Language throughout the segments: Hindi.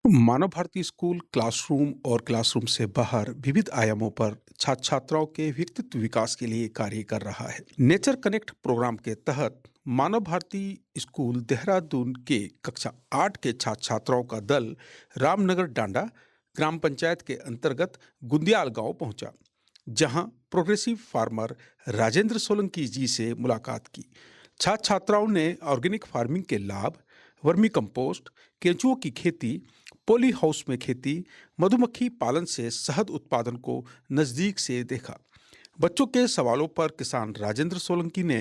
मानव भारती स्कूल क्लासरूम और क्लासरूम से बाहर विविध आयामों पर छात्र छात्राओं के व्यक्तित्व विकास के लिए कार्य कर रहा है। नेचर कनेक्ट प्रोग्राम के तहत मानव भारती स्कूल देहरादून के कक्षा 8 के छात्र छात्राओं का दल रामनगर डांडा ग्राम पंचायत के अंतर्गत गुंदियाल गांव पहुंचा, जहां प्रोग्रेसिव फार्मर राजेंद्र सोलंकी जी से मुलाकात की। छात्र छात्राओं ने ऑर्गेनिक फार्मिंग के लाभ, वर्मी कंपोस्ट, केंचुओं की खेती, पॉली हाउस में खेती, मधुमक्खी पालन से शहद उत्पादन को नजदीक से देखा। बच्चों के सवालों पर किसान राजेंद्र सोलंकी ने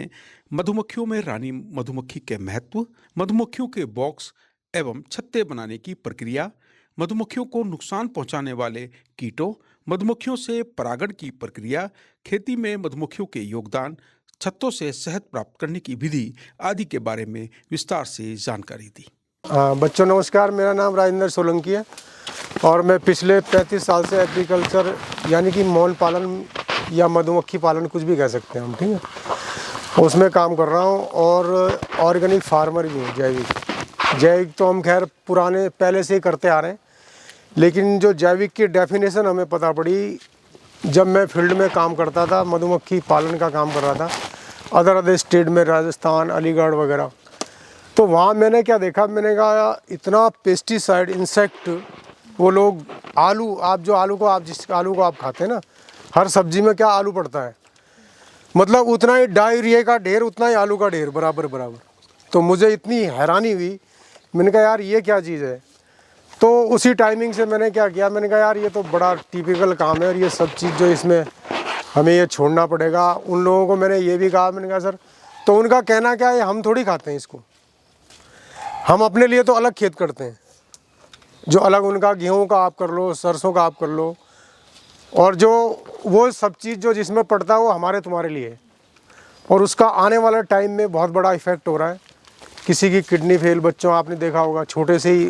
मधुमक्खियों में रानी मधुमक्खी के महत्व, मधुमक्खियों के बॉक्स एवं छत्ते बनाने की प्रक्रिया, मधुमक्खियों को नुकसान पहुंचाने वाले कीटों, मधुमक्खियों से परागण की प्रक्रिया, खेती में मधुमक्खियों के योगदान, छत्तों से शहद प्राप्त करने की विधि आदि के बारे में विस्तार से जानकारी दी। बच्चों नमस्कार, मेरा नाम राजेंद्र सोलंकी है और मैं पिछले 35 साल से एग्रीकल्चर यानी कि मौन पालन या मधुमक्खी पालन कुछ भी कह सकते हैं हम, ठीक है, उसमें काम कर रहा हूँ। और ऑर्गेनिक फार्मर भी हूँ। जैविक तो हम खैर पुराने पहले से ही करते आ रहे हैं, लेकिन जो जैविक की डेफिनेशन हमें पता पड़ी जब मैं फील्ड में काम करता था, मधुमक्खी पालन का काम कर रहा था अदर स्टेट में, राजस्थान, अलीगढ़ वगैरह। तो वहाँ मैंने क्या देखा, मैंने कहा इतना पेस्टिसाइड, इंसेक्ट, वो लोग जिस आलू को आप खाते हैं ना, हर सब्जी में क्या आलू पड़ता है, मतलब उतना ही डायरिया का ढेर, उतना ही आलू का ढेर, बराबर बराबर। तो मुझे इतनी हैरानी हुई, मैंने कहा यार ये क्या चीज़ है। तो उसी टाइमिंग से मैंने क्या किया, मैंने कहा यार ये तो बड़ा टिपिकल काम है और ये सब चीज़ जो इसमें हमें ये छोड़ना पड़ेगा। उन लोगों को मैंने ये भी कहा, मैंने कहा सर, तो उनका कहना क्या है, हम थोड़ी खाते हैं इसको, हम अपने लिए तो अलग खेत करते हैं, जो अलग उनका गेहूं का आप कर लो, सरसों का आप कर लो, और जो वो सब चीज़ जो जिसमें पड़ता है वो हमारे तुम्हारे लिए है। और उसका आने वाला टाइम में बहुत बड़ा इफ़ेक्ट हो रहा है। किसी की किडनी फेल, बच्चों आपने देखा होगा, छोटे से ही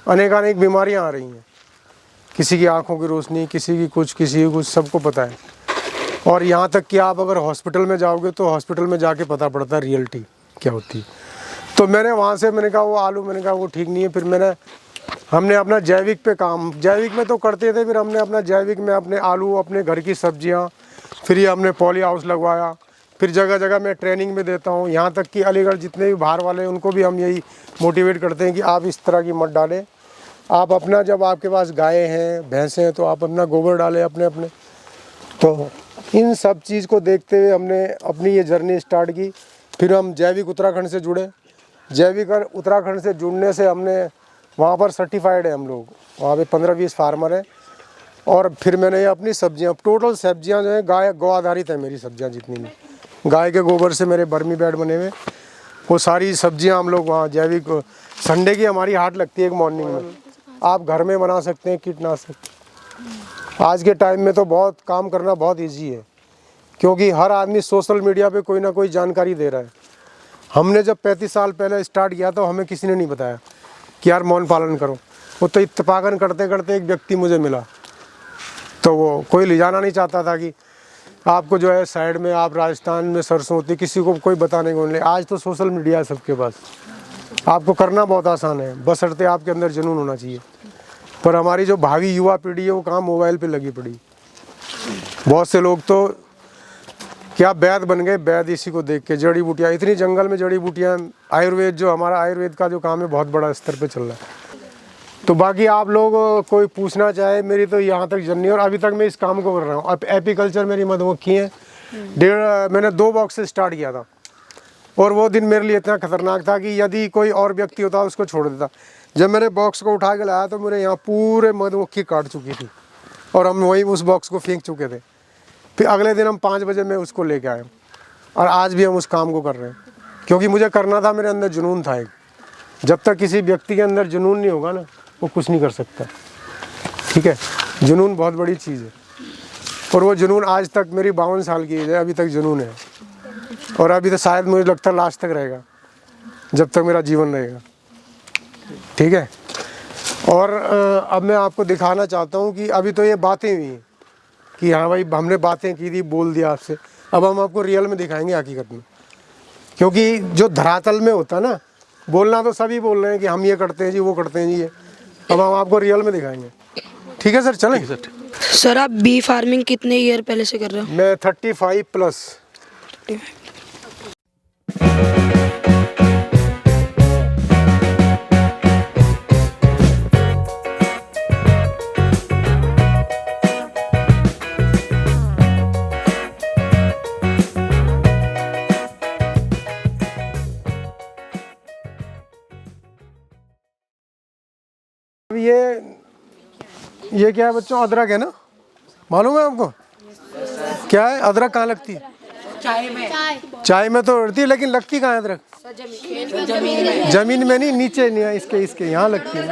अनेक बीमारियां आ रही हैं, किसी की आंखों की रोशनी, किसी की कुछ, सबको पता है। और यहाँ तक कि आप अगर हॉस्पिटल में जाओगे तो हॉस्पिटल में जाके पता पड़ता है रियलिटी क्या होती है। तो मैंने वहाँ से मैंने कहा वो आलू, मैंने कहा वो ठीक नहीं है। फिर हमने अपना जैविक पे काम, जैविक में तो करते थे, फिर हमने अपना जैविक में अपने आलू, अपने घर की सब्जियाँ, फिर ये हमने पॉली हाउस लगवाया। फिर जगह जगह मैं ट्रेनिंग में देता हूँ, यहाँ तक कि अलीगढ़ जितने भी बाहर वाले हैं उनको भी हम यही मोटिवेट करते हैं कि आप इस तरह की मत डालें। आप अपना, जब आपके पास गायें हैं, भैंसें हैं, तो आप अपना गोबर डालें अपने। तो इन सब चीज़ को देखते हुए हमने अपनी ये जर्नी स्टार्ट की। फिर हम जैविक उत्तराखंड से जुड़े। जैविक उत्तराखंड से जुड़ने से हमने वहाँ पर सर्टिफाइड है हम लोग, वहाँ पे 15-20 फार्मर हैं। और फिर मैंने ये अपनी सब्जियाँ, टोटल सब्जियाँ जो है गौ आधारित है मेरी सब्जियाँ जितनी भी, गाय के गोबर से मेरे बर्मी बेड बने हुए, वो सारी सब्जियाँ हम लोग वहाँ जैविक। संडे की हमारी हाट लगती है एक मॉर्निंग में, आप घर में बना सकते हैं कीटनाशक। आज के टाइम में तो बहुत काम करना बहुत ईजी है, क्योंकि हर आदमी सोशल मीडिया पे कोई ना कोई जानकारी दे रहा है। हमने जब 35 साल पहले स्टार्ट किया तो हमें किसी ने नहीं बताया कि यार मौन पालन करो। वो तो इत्तेफाकन करते करते एक व्यक्ति मुझे मिला, तो वो कोई ले जाना नहीं चाहता था कि आपको जो है साइड में, आप राजस्थान में सरसों होती, किसी को कोई बताने को नहीं। आज तो सोशल मीडिया है सबके पास, आपको करना बहुत आसान है, बशर्ते आपके अंदर जुनून होना चाहिए। पर हमारी जो भावी युवा पीढ़ी है वो कहाँ मोबाइल पे लगी पड़ी। बहुत से लोग तो क्या वैद बन गए, वैद इसी को देख के, जड़ी बूटियाँ, इतनी जंगल में जड़ी बूटियाँ, आयुर्वेद, जो हमारा आयुर्वेद का जो काम है बहुत बड़ा स्तर पे चल रहा है। तो बाकी आप लोग कोई पूछना चाहे, मेरी तो यहाँ तक जर्नी, और अभी तक मैं इस काम को कर रहा हूँ। अब एपीकल्चर मेरी मधुमक्खी है, मैंने 2 बॉक्स से स्टार्ट किया था, और वो दिन मेरे लिए इतना खतरनाक था कि यदि कोई और व्यक्ति होता उसको छोड़ देता। जब मैंने बॉक्स को उठा के लाया तो मेरे यहाँ पूरे मधुमक्खी काट चुकी थी, और हम वहीं उस बॉक्स को फेंक चुके थे। फिर अगले दिन हम 5 बजे में उसको लेके आए, और आज भी हम उस काम को कर रहे हैं, क्योंकि मुझे करना था, मेरे अंदर जुनून था एक। जब तक किसी व्यक्ति के अंदर जुनून नहीं होगा ना, वो कुछ नहीं कर सकता, ठीक है। जुनून बहुत बड़ी चीज़ है, और वो जुनून आज तक, मेरी 52 साल की एज है, अभी तक जुनून है, और अभी तो शायद मुझे लगता है लास्ट तक रहेगा, जब तक मेरा जीवन रहेगा, ठीक है। और अब मैं आपको दिखाना चाहता हूँ कि अभी तो ये बातें हुई कि हाँ भाई हमने बातें की थी, बोल दिया आपसे, अब हम आपको रियल में दिखाएंगे हकीकत में। क्योंकि जो धरातल में होता है ना, बोलना तो सभी बोल रहे हैं कि हम ये करते हैं जी, वो करते हैं जी, ये अब हम आपको रियल में दिखाएंगे। ठीक है सर, चलें सर। सर आप बी फार्मिंग कितने ईयर पहले से कर रहे हो? मैं 35 प्लस। अब ये क्या है बच्चों? अदरक है ना, मालूम है आपको? क्या है अदरक? कहाँ लगती है? चाय में तो उड़ती है, लेकिन लगती कहाँ है अदरक? जमीन में नहीं, नीचे नहीं है, इसके यहाँ लगती है।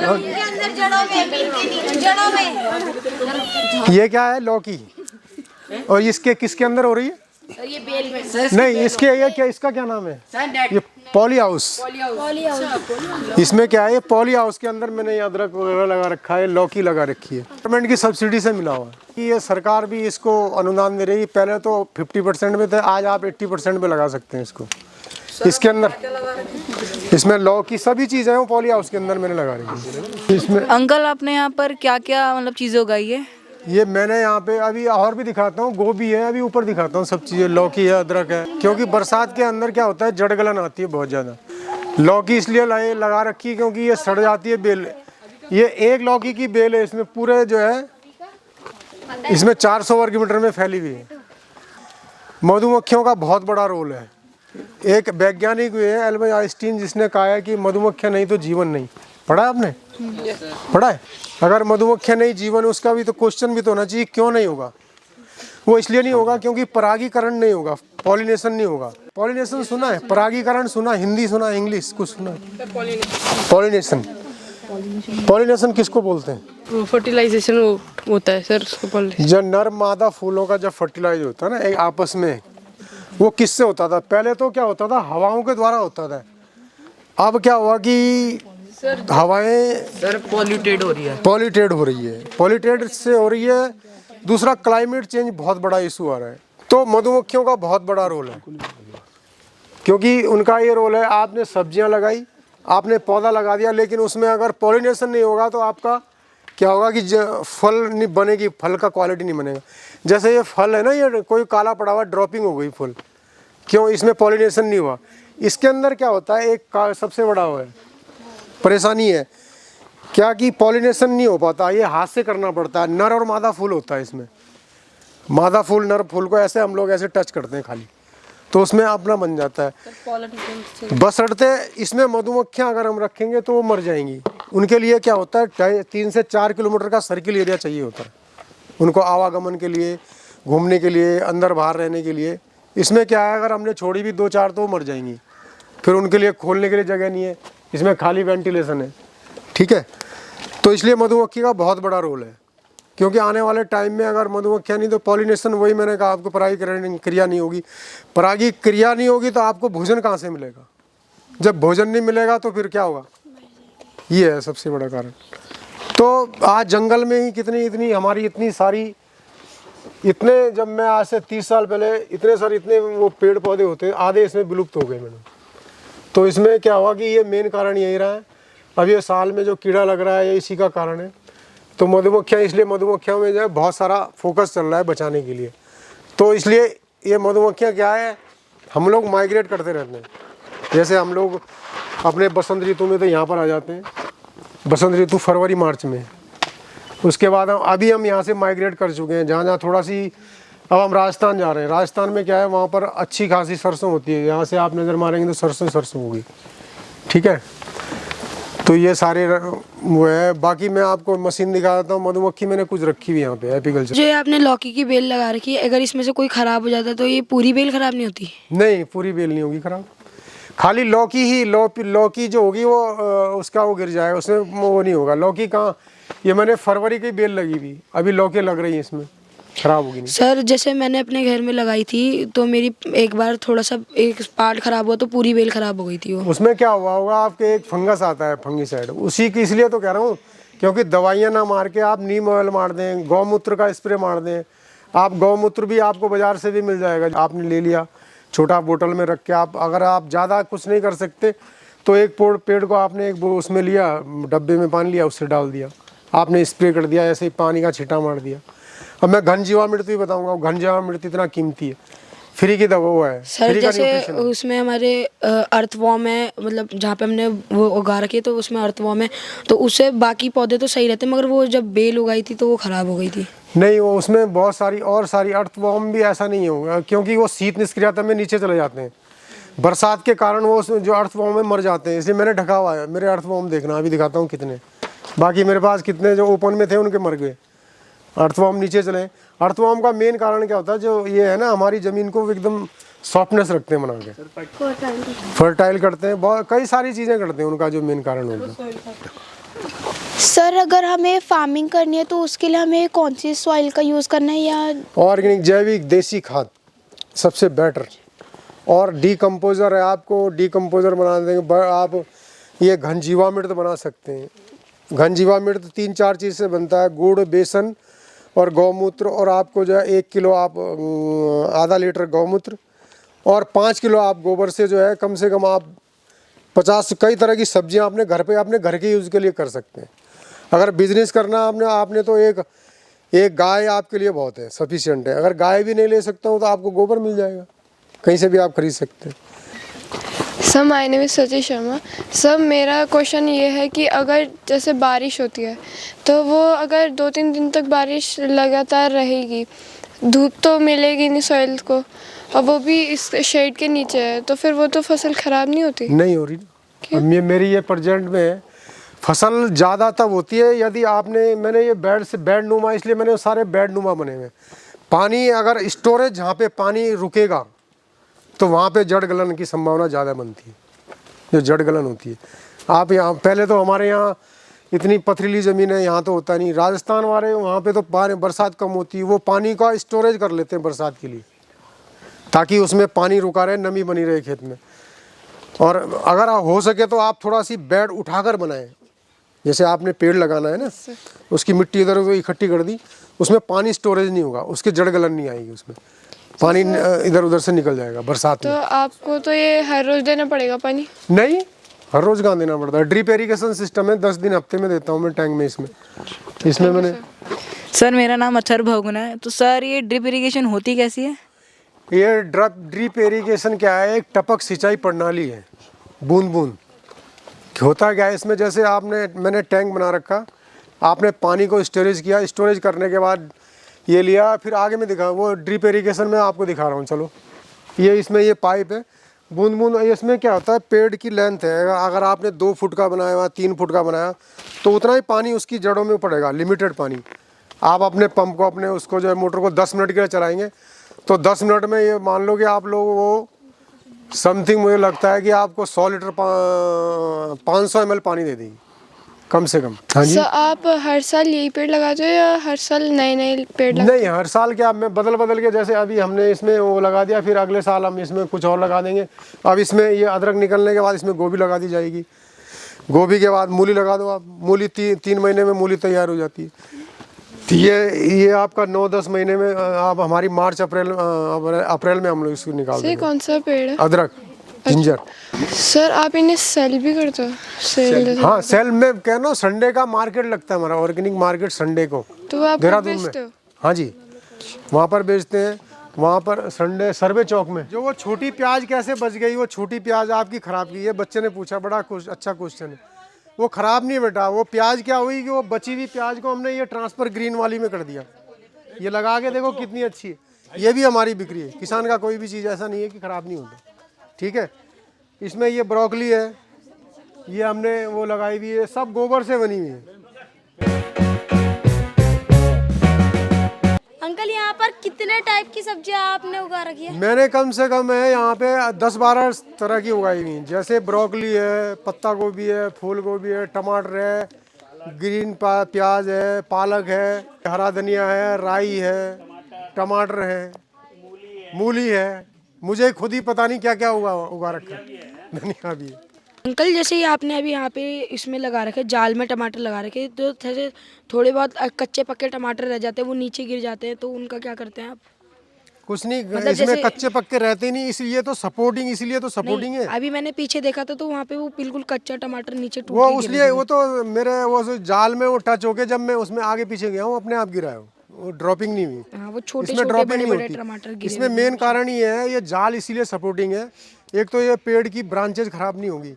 ये क्या है? लौकी। और इसके किसके अंदर हो रही है? ये बेल में। नहीं, इसके ये क्या, इसका क्या नाम है? ये पॉली हाउस। इसमें क्या है? ये पॉली हाउस के अंदर मैंने ये अदरक वगैरह लगा रखा है, लौकी लगा रखी है। गवर्नमेंट की सब्सिडी से मिला हुआ है। ये सरकार भी इसको अनुदान दे रही है। पहले तो 50% में थे, आज आप 80% पे लगा सकते हैं इसको। इसके अंदर इसमें लौकी सभी चीज़ें वो पॉली हाउस के अंदर मैंने लगा रखी है। इसमें अंकल आपने यहाँ पर क्या क्या मतलब चीज़ें उगाई है? ये मैंने यहाँ पे अभी और भी दिखाता हूँ, गोभी है, अभी ऊपर दिखाता हूँ सब चीज़ें। लौकी है, अदरक है, क्योंकि बरसात के अंदर क्या होता है, जड़ गलन आती है बहुत ज़्यादा। लौकी इसलिए लगा रखी है क्योंकि ये सड़ जाती है बेल। ये एक लौकी की बेल है, इसमें पूरे जो है इसमें 400 वर्ग मीटर में फैली हुई है। मधुमक्खियों का बहुत बड़ा रोल है। एक वैज्ञानिक हुए हैं एल्बर्ट आइंस्टीन, जिसने कहा है कि मधुमक्खियाँ नहीं तो जीवन नहीं। पढ़ा है आपने? पढ़ा है? अगर मधुमक्खियाँ नहीं जीवन, उसका भी तो क्वेश्चन भी तो होना चाहिए, क्यों नहीं होगा? वो इसलिए नहीं होगा क्योंकि परागीकरण नहीं होगा, पॉलिनेशन नहीं होगा। पॉलिनेशन सुना है? परागीकरण सुना? हिंदी सुना? इंग्लिश कुछ सुना? पॉलिनेशन। पॉलिनेशन किसको बोलते हैं? फर्टिलाइजेशन होता है सर उसको। जब नर मादा फूलों का जब फर्टिलाइज होता है ना एक आपस में, वो किससे होता था? पहले तो क्या होता था, हवाओं के द्वारा होता था। अब क्या हुआ कि हवाएं सर पॉल्यूटेड हो रही है। पॉल्यूटेड से हो रही है। दूसरा, क्लाइमेट चेंज बहुत बड़ा इशू आ रहा है। तो मधुमक्खियों का बहुत बड़ा रोल है, क्योंकि उनका ये रोल है, आपने सब्जियां लगाई, आपने पौधा लगा दिया, लेकिन उसमें अगर पॉलिनेशन नहीं होगा तो आपका क्या होगा कि फल नहीं बनेगी, फल का क्वालिटी नहीं बनेगा। जैसे ये फल है ना, ये कोई काला पड़ा हुआ, ड्रॉपिंग हो गई फूल, क्यों? इसमें पॉलिनेशन नहीं हुआ। इसके अंदर क्या होता है, एक सबसे बड़ा वो है परेशानी है क्या कि पॉलिनेशन नहीं हो पाता, ये हाथ से करना पड़ता है। नर और मादा फूल होता है इसमें। मादा फूल नर फूल को ऐसे हम लोग ऐसे टच करते हैं खाली, तो उसमें अपना बन जाता है। बशर्ते इसमें मधुमक्खियाँ अगर हम रखेंगे तो वो मर जाएंगी। उनके लिए क्या होता है, 3 से 4 किलोमीटर का सर्किल एरिया चाहिए होता है उनको, आवागमन के लिए, घूमने के लिए, अंदर बाहर रहने के लिए। इसमें क्या है, अगर हमने छोड़ी भी 2-4 तो मर जाएंगी, फिर उनके लिए खोलने के लिए जगह नहीं है। इसमें खाली वेंटिलेशन है। ठीक है, तो इसलिए मधुमक्खी का बहुत बड़ा रोल है, क्योंकि आने वाले टाइम में अगर मधुमक्खियाँ नहीं तो पॉलिनेशन, वही मैंने कहा आपको, परागीकरण क्रिया नहीं होगी। परागी क्रिया नहीं होगी तो आपको भोजन कहाँ से मिलेगा? जब भोजन नहीं मिलेगा तो फिर क्या होगा? ये है सबसे बड़ा कारण। तो आज जंगल में ही इतनी हमारी इतनी सारी, इतने, जब मैं आज से 30 साल पहले इतने वो पेड़ पौधे होते, आधे इसमें विलुप्त हो गए मैडम। तो इसमें क्या हुआ कि ये मेन कारण यही रहा है। अब ये साल में जो कीड़ा लग रहा है, ये इसी का कारण है। तो मधुमक्खियाँ, इसलिए मधुमक्खियों में जो है बहुत सारा फोकस चल रहा है बचाने के लिए। तो इसलिए ये मधुमक्खियाँ क्या है, हम लोग माइग्रेट करते रहते हैं। जैसे हम लोग अपने बसंत ऋतु में तो यहाँ पर आ जाते हैं, बसंत ऋतु फरवरी मार्च में। उसके बाद अभी हम यहाँ से माइग्रेट कर चुके हैं, जहाँ थोड़ा सी, अब हम राजस्थान जा रहे हैं। राजस्थान में क्या है, वहाँ पर अच्छी खासी सरसों होती है। यहाँ से आप नज़र मारेंगे तो सरसों होगी। ठीक है, तो ये सारे वो है। बाकी मैं आपको मशीन दिखा देता हूँ। मधुमक्खी मैंने कुछ रखी हुई यहाँ पे, एपीकल्चर। जो आपने लौकी की बेल लगा रखी है, अगर इसमें से कोई खराब हो जाता है तो ये पूरी बेल खराब नहीं होती? नहीं, पूरी बेल नहीं होगी खराब, खाली लौकी ही, लौकी जो होगी वो उसका वो गिर जाएगा, उसमें वो नहीं होगा। लौकी कहाँ, ये मैंने फरवरी की बेल लगी हुई, अभी लौकी लग रही है, इसमें खराब होगी नहीं। सर जैसे मैंने अपने घर में लगाई थी, तो मेरी एक बार थोड़ा सा एक पार्ट खराब हुआ तो पूरी बेल खराब हो गई थी। वो उसमें क्या हुआ होगा, आपके एक फंगस आता है, फंगीसाइड, उसी की, इसलिए तो कह रहा हूँ, क्योंकि दवाइयाँ ना मार के आप नीम ऑयल मार दें, गौमूत्र का स्प्रे मार दें। आप गौमूत्र भी आपको बाज़ार से भी मिल जाएगा, आपने ले लिया छोटा बोतल में रख के। आप अगर आप ज़्यादा कुछ नहीं कर सकते तो एक पेड़ को आपने एक वो उसमें लिया, डब्बे में पानी लिया, उससे डाल दिया, आपने स्प्रे कर दिया, ऐसे ही पानी का छिटा मार दिया। अब मैं घन जीवामृत भी बताऊंगा, घन जीवामृत इतना कीमती है, फ्री की दवा वो है, सर फ्री का जैसे न्यूट्रिशन है। उसमें हमारे अर्थवॉर्म है, मतलब जहाँ पे हमने वो उगा रखी है तो उसमें अर्थवॉर्म है, तो उससे बाकी पौधे तो सही रहते हैं, मगर वो जब बेल उगाई थी तो वो ख़राब हो गई थी। नहीं, वो उसमें बहुत सारी अर्थवॉर्म भी ऐसा नहीं होगा, क्योंकि वो शीत निष्क्रियता में नीचे चले जाते हैं, बरसात के कारण वो जो अर्थवॉर्म में मर जाते हैं, इसलिए मैंने ढका हुआ है। मेरे अर्थवॉर्म देखना, अभी दिखाता हूँ कितने, बाकी मेरे पास कितने जो ओपन में थे उनके मर गए, अर्थवॉर्म नीचे चले। अर्थवॉर्म का मेन कारण क्या होता है, जो ये है ना, हमारी ज़मीन को एकदम सॉफ्टनेस रखते हैं, बना के फर्टाइल करते हैं, बहुत कई सारी चीज़ें करते हैं, उनका जो मेन कारण होता है। सर अगर हमें फार्मिंग करनी है तो उसके लिए हमें कौन सी सॉइल का यूज़ करना है, या ऑर्गेनिक जैविक देसी खाद सबसे बेटर, और डीकम्पोज़र है, आपको डीकम्पोज़र बना देंगे आप। ये घन जीवामृत बना सकते हैं। घन जीवामृत 3-4 चीज़ से बनता है, गुड़, बेसन और गौमूत्र, और आपको जो है 1 किलो आप आधा लीटर गौमूत्र और 5 किलो आप गोबर से जो है कम से कम आप 50 कई तरह की सब्जियां अपने घर के यूज़ के लिए कर सकते हैं। अगर बिजनेस करना आपने तो एक गाय आपके लिए बहुत है, सफिशिएंट है। अगर गाय भी नहीं ले सकता हूँ तो आपको गोबर मिल जाएगा, कहीं से भी आप खरीद सकते हैं। Sir my name is Sachi Sharma. Sir मेरा क्वेश्चन ये है कि अगर जैसे बारिश होती है तो वो अगर 2-3 दिन तक बारिश लगातार रहेगी, धूप तो मिलेगी नहीं सॉइल को, और वो भी इस शेड के नीचे है, तो फिर वो तो फसल ख़राब नहीं होती? नहीं हो रही ना। अब मेरी ये प्रेजेंट में फसल ज़्यादा तब होती है यदि मैंने ये बेड नुमा, इसलिए मैंने सारे बेड नुमा बने हुए। पानी अगर स्टोरेज जहाँ पे पानी रुकेगा तो वहाँ पे जड़ गलन की संभावना ज़्यादा बनती है, जो जड़ गलन होती है। आप यहाँ पहले तो हमारे यहाँ इतनी पथरीली ज़मीन है, यहाँ तो होता नहीं। राजस्थान वाले वहाँ पे तो बरसात कम होती है, वो पानी का स्टोरेज कर लेते हैं बरसात के लिए, ताकि उसमें पानी रुका रहे, नमी बनी रहे खेत में। और अगर हो सके तो आप थोड़ा सी बेड उठाकर बनाएं, जैसे आपने पेड़ लगाना है ना, उसकी मिट्टी इधर उधर इकट्ठी कर दी, उसमें पानी स्टोरेज नहीं होगा, उसकी जड़ गलन नहीं आएगी, उसमें पानी इधर उधर से निकल जाएगा बरसात तो में। आपको तो ये हर रोज़ देना पड़ेगा पानी? नहीं, हर रोज़ कहाँ देना पड़ता है। ड्रिप इरिगेशन सिस्टम है, 10 दिन हफ्ते में देता हूँ मैं टैंक में। इसमें मैंने। सर मेरा नाम अक्षर भगुना है। तो सर ये ड्रिप इरिगेशन होती कैसी है? ये ड्रिप इरिगेशन क्या है, एक टपक सिंचाई प्रणाली है, बूंद बूंद। होता क्या है इसमें, जैसे मैंने टैंक बना रखा, आपने पानी को स्टोरेज किया, स्टोरेज करने के बाद ये लिया, फिर आगे में दिखा, वो ड्रिप इरिगेशन में आपको दिखा रहा हूँ। चलो, ये इसमें ये पाइप है, बूंद बूंद। इसमें क्या होता है, पेड़ की लेंथ है, अगर आपने 2 फुट का बनाया हुआ, 3 फुट का बनाया, तो उतना ही पानी उसकी जड़ों में पड़ेगा, लिमिटेड पानी। आप अपने पंप को उसको जो है मोटर को 10 मिनट के लिए चलाएंगे तो 10 मिनट में ये मान लो कि आप लोग वो समथिंग, मुझे लगता है कि आपको 100 लीटर 500 ml पानी दे देगी कम से कम। हाँ जी। सर आप हर साल यही पेड़ लगाते हो या हर साल नए पेड़ लगाते नहीं, हर साल क्या, मैं बदल के, जैसे अभी हमने इसमें वो लगा दिया, फिर अगले साल हम इसमें कुछ और लगा देंगे। अब इसमें ये अदरक निकलने के बाद इसमें गोभी लगा दी जाएगी, गोभी के बाद मूली लगा दो आप, मूली 3 महीने में मूली तैयार हो जाती है। तो ये आपका 9-10 महीने में आप हमारी मार्च अप्रैल में हम लोग इसको निकाल देंगे। कौन सा पेड़ है? अदरक, जिंजर। सर आप इन्हें सेल भी करते हो? सेल? हाँ, सेल में कह नो, संडे का मार्केट लगता है हमारा, ऑर्गेनिक मार्केट संडे को, तो आप देहरादून बेचते में। हो? हाँ जी, वहाँ पर बेचते हैं, वहाँ पर संडे सर्वे चौक में। जो वो छोटी प्याज कैसे बच गई, वो छोटी प्याज आपकी खराब की है, बच्चे ने पूछा, बड़ा अच्छा क्वेश्चन है। वो खराब नहीं बेटा, वो प्याज क्या हुई कि वो बची हुई प्याज को हमने ये ट्रांसफर ग्रीन वाली में कर दिया। ये लगा के देखो कितनी अच्छी है, ये भी हमारी बिक्री है। किसान का कोई भी चीज़ ऐसा नहीं है कि खराब नहीं होता, ठीक है। इसमें ये ब्रोकली है, ये हमने वो लगाई हुई है, सब गोबर से बनी हुई है। अंकल यहाँ पर कितने टाइप की सब्जियाँ आपने उगा रखी है? मैंने कम से कम है यहाँ पे 10-12 तरह की उगाई हुई हैं, जैसे ब्रोकली है, पत्ता गोभी है, फूल गोभी है, टमाटर है, ग्रीन प्याज है, पालक है, हरा धनिया है, राई है, टमाटर है, मूली है। मुझे खुद ही पता नहीं क्या क्या उगा रखा है, धनिया भी है। अंकल जैसे ही आपने अभी यहाँ पे इसमें लगा रखे, जाल में टमाटर लगा रखे, तो जैसे थोड़े बहुत कच्चे पक्के टमाटर रह जाते हैं, वो नीचे गिर जाते हैं, तो उनका क्या करते हैं आप? कुछ नहीं, मतलब इसमें जैसे- कच्चे पक्के रहते ही नहीं, इसलिए तो सपोर्टिंग है। अभी मैंने पीछे देखा था तो वहाँ पे वो बिल्कुल कच्चा टमाटर नीचे टूट वो के गिरे उसलिए थे। वो तो मेरे वो जाल में वो टच होके जब मैं उसमें आगे पीछे गया हूँ अपने आप गिरा है वो ड्रॉपिंग नहीं हुई। हाँ, वो छोटे इसमें छोटे ड्रॉपिंग बड़े नहीं बड़े होती। टमाटर गिरे इसमें हुए मेन कारण ये है, ये जाल इसीलिए सपोर्टिंग है, एक तो ये पेड़ की ब्रांचेज खराब नहीं होगी,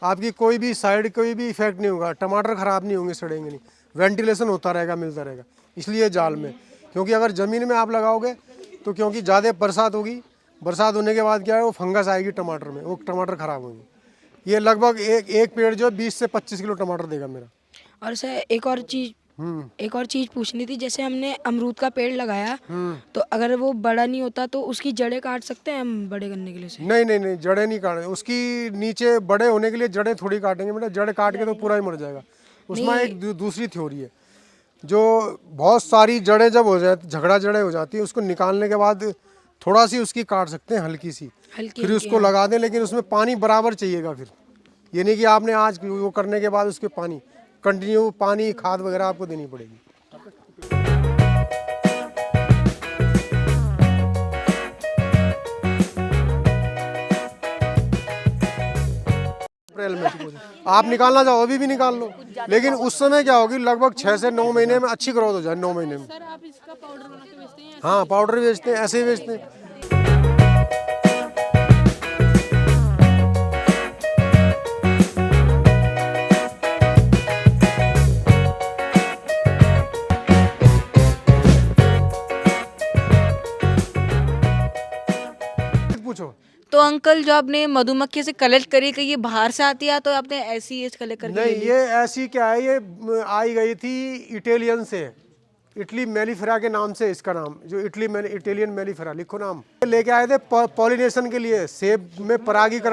आपकी कोई भी साइड कोई भी इफेक्ट नहीं होगा, टमाटर खराब नहीं होंगे, सड़ेंगे नहीं, वेंटिलेशन होता रहेगा, मिलता रहेगा, इसलिए जाल में। क्योंकि अगर ज़मीन में आप लगाओगे तो क्योंकि ज़्यादा बरसात होगी, बरसात होने के बाद क्या है वो फंगस आएगी टमाटर में, वो टमाटर खराब होंगे। ये लगभग एक पेड़ जो 20 से 25 किलो टमाटर देगा मेरा। और सर एक और चीज पूछनी थी, जैसे हमने अमरूद का पेड़ लगाया तो अगर वो बड़ा नहीं होता तो उसकी जड़ें काट सकते हैं हम बड़े करने के लिए से? नहीं, जड़ें नहीं काटेंगे उसकी, नीचे बड़े होने के लिए जड़ें थोड़ी काटेंगे बेटा, जड़ काट के तो पूरा ही मर जाएगा। उसमें एक दूसरी थ्योरी है, जो बहुत सारी जड़ें जब हो जाती, झगड़ा जड़ें हो जाती है, उसको निकालने के बाद थोड़ा सी उसकी काट सकते हैं, हल्की सी, फिर उसको लगा दें, लेकिन उसमें पानी बराबर चाहिएगा। फिर ये नहीं कि आपने आज वो करने के बाद उसके पानी कंटिन्यू पानी खाद वगैरह आपको देनी पड़ेगी। अप्रैल में आप निकालना चाहो अभी भी निकाल लो, लेकिन उस समय क्या होगी, लगभग 6 से 9 महीने में अच्छी ग्रोथ हो जाए, 9 महीने में। सर आप इसका पाउडर बना के बेचते हैं? हाँ, पाउडर बेचते हैं, ऐसे ही बेचते हैं। पूछो। तो अंकल जो आपने मधुमक्खी से कलेक्ट करी, कि ये बाहर से आती है तो आपने ऐसी ये कलेक्ट करके ले नहीं, ली? ये ऐसी क्या है, ये आई गई थी इटालियन से, इटली मेलिफेरा के नाम से इसका नाम, जो इटलियन मेलिफेरा लिखो नाम, लेके आए थे पॉलिनेशन के लिए, सेब में परागीकरण